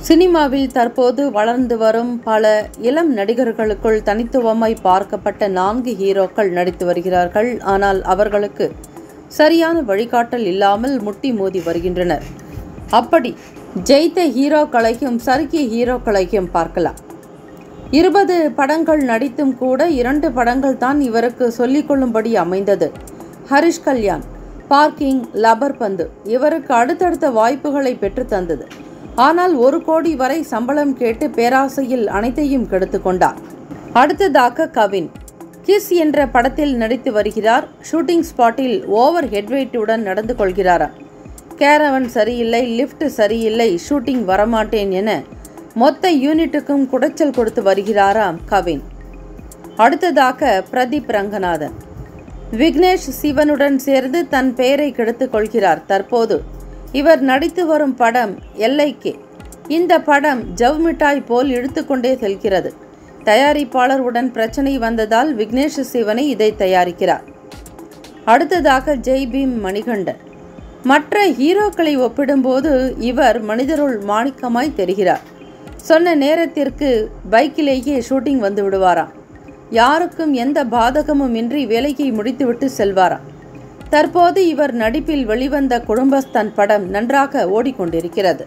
சினிமாவில் தற்போது வளர்ந்து வரும் பல இளம் நடிகர்களுக்குள் தனித்துவமாய் பார்க்கப்பட்ட 4 ஹீரோக்கள் நடித்து வருகிறார்கள். ஆனால் அவர்களுக்கு சரியான வழிகாட்டல் இல்லாமல் முட்டி மோதி வருகின்றனர். அப்படி ஜெயித்த ஹீரோக்களையும் சறுக்கிய ஹீரோக்களையும் பார்க்கலாம். 20 படங்கள் நடித்தும் கூட 2 படங்கள் தான் இவருக்கு சொல்லிக்கொள்ளும்படி அமைந்தது. ஹரிஷ் கல்யாண், பார்க்கிங், லப்பர் பந்து இவருக்கு அடுத்தடுத்த வாய்ப்புகளை பெற்று தந்தது. ஆனால் 1 கோடி வரை சம்பளம் கேட்டு பேராசையில் அனைத்தையும் கெடுத்து கொண்டார். அடுத்ததாக கவின் கிஸ் என்ற படத்தில் நடித்து வருகிறார். ஷூட்டிங் ஸ்பாட்டில் ஓவர் ஹெட்வெயிட்டுடன் நடந்து கொள்கிறாராம். கேரவன் சரியில்லை, லிஃப்ட் சரியில்லை, ஷூட்டிங் வரமாட்டேன் என மொத்த யூனிட்டுக்கும் குடைச்சல் கொடுத்து வருகிறாராம் கவின். அடுத்ததாக பிரதீப் ரங்கநாதன் விக்னேஷ் சிவனுடன் சேர்ந்து தன் பெயரை கெடுத்துக் கொள்கிறார். தற்போது இவர் நடித்து வரும் படம் எல்லைக்கே. இந்த படம் ஜவ் மிட்டாய் போல் இழுத்துக்கொண்டே செல்கிறது. தயாரிப்பாளர் உடன் பிரச்சனை வந்ததால் விக்னேஷ் சிவனை இதை தயாரிக்கிறார். அடுத்ததாக ஜெய் பீம் மணிகண்டன். மற்ற ஹீரோக்களை ஒப்பிடும்போது இவர் மனிதருள் மாணிக்கமாய் தெரிகிறார். சொன்ன நேரத்திற்கு பைக்கிலேயே ஷூட்டிங் வந்து விடுவாராம். யாருக்கும் எந்த பாதகமும் இன்றி வேலையை முடித்துவிட்டு செல்வாராம். தற்போது இவர் நடிப்பில் வெளிவந்த குடும்பஸ்தான் படம் நன்றாக ஓடிக்கொண்டிருக்கிறது.